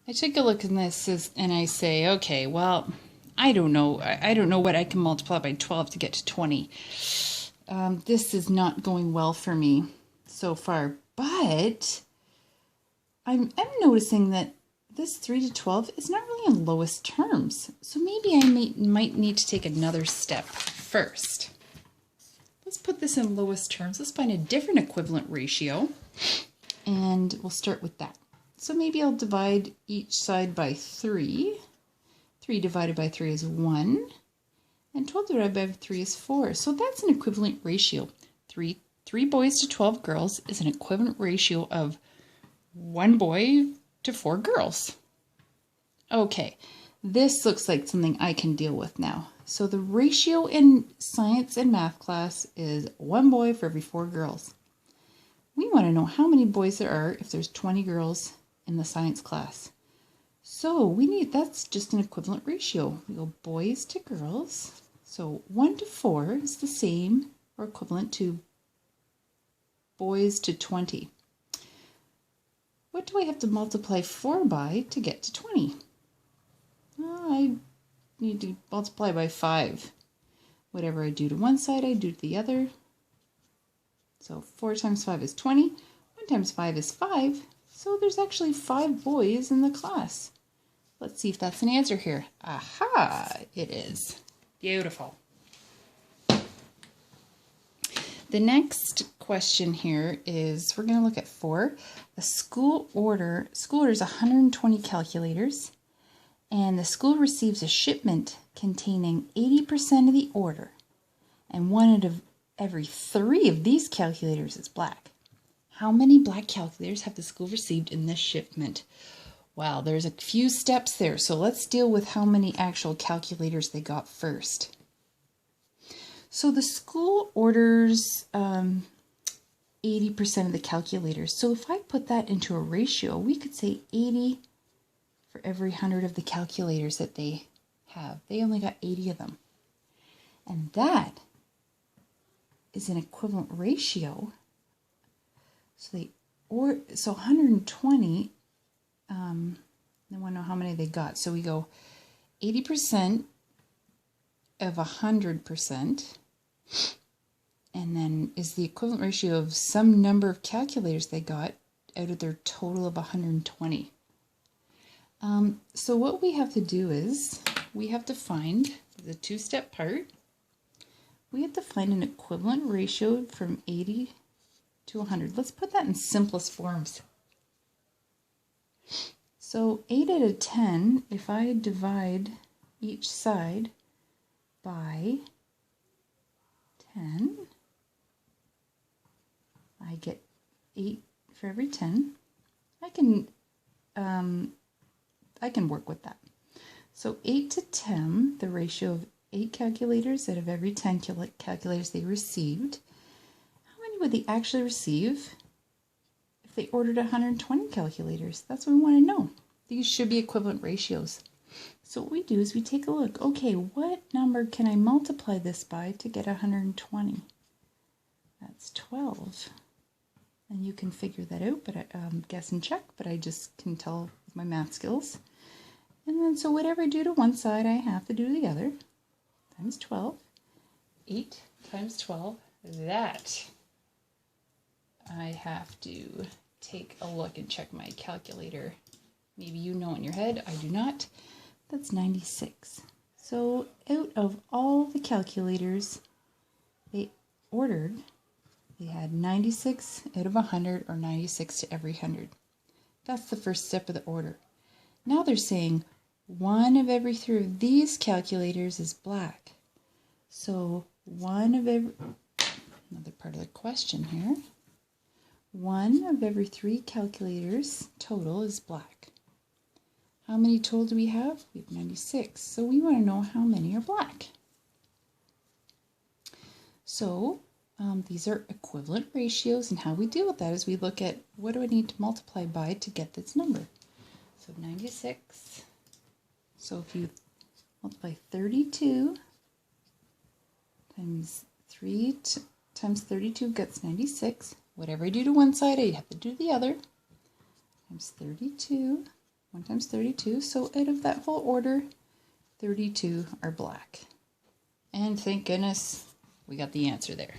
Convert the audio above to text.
I take a look at this and I say, okay, well, I don't know. I don't know what I can multiply by 12 to get to 20. This is not going well for me so far, but I'm noticing that this 3 to 12 is not really in lowest terms. So maybe I might need to take another step first. Let's put this in lowest terms. Let's find a different equivalent ratio, and we'll start with that. So maybe I'll divide each side by 3. 3 divided by 3 is 1, and 12 divided by 3 is 4. So that's an equivalent ratio. 3 boys to 12 girls is an equivalent ratio of 1 boy to 4 girls. Okay, this looks like something I can deal with now. So the ratio in science and math class is 1 boy for every 4 girls. We want to know how many boys there are if there's 20 girls in the science class. So that's just an equivalent ratio. We go boys to girls. So 1 to 4 is the same or equivalent to boys to 20. What do I have to multiply 4 by to get to 20? I need to multiply by 5. Whatever I do to one side, I do to the other. So 4 times 5 is 20. 1 times 5 is 5. So there's actually 5 boys in the class. Let's see if that's an answer here. Aha, it is. Beautiful. The next question here is, we're going to look at 4. The school order is 120 calculators, and the school receives a shipment containing 80% of the order, and 1 out of every 3 of these calculators is black. How many black calculators have the school received in this shipment? Well, there's a few steps there, so let's deal with how many actual calculators they got first. So the school orders 80% of the calculators. So if I put that into a ratio, we could say 80 for every 100 of the calculators that they have. They only got 80 of them. And that is an equivalent ratio. So 120, they want to know how many they got. So we go 80% of 100%, and then is the equivalent ratio of some number of calculators they got out of their total of 120. So what we have to do is, we have to find the 2-step part. We have to find an equivalent ratio from 80 to 100. Let's put that in simplest forms. So 8 out of 10, if I divide each side by 10, I get 8 for every 10. I can work with that. So 8 to 10, the ratio of 8 calculators out of every 10 calculators they received. How many would they actually receive if they ordered 120 calculators? That's what we want to know. These should be equivalent ratios. So what we do is we take a look. Okay, what number can I multiply this by to get 120? That's 12. And you can figure that out, but guess and check, but I just can tell with my math skills. And then so whatever I do to one side, I have to do to the other. Times 12. 8 times 12. That I have to take a look and check my calculator. Maybe you know in your head, I do not. That's 96. So out of all the calculators they ordered, they had 96 out of 100, or 96 to every 100. That's the first step of the order. Now they're saying 1 of every 3 of these calculators is black. So 1 of every, another part of the question here, 1 of every 3 calculators total is black. How many total do we have? We have 96. So we want to know how many are black. So these are equivalent ratios, and how we deal with that is we look at what do I need to multiply by to get this number. So 96. So if you multiply 32 times 3 times 32 gets 96. Whatever I do to one side, I have to do the other. Times 32. 1 times 32. So out of that whole order, 32 are black. And thank goodness we got the answer there.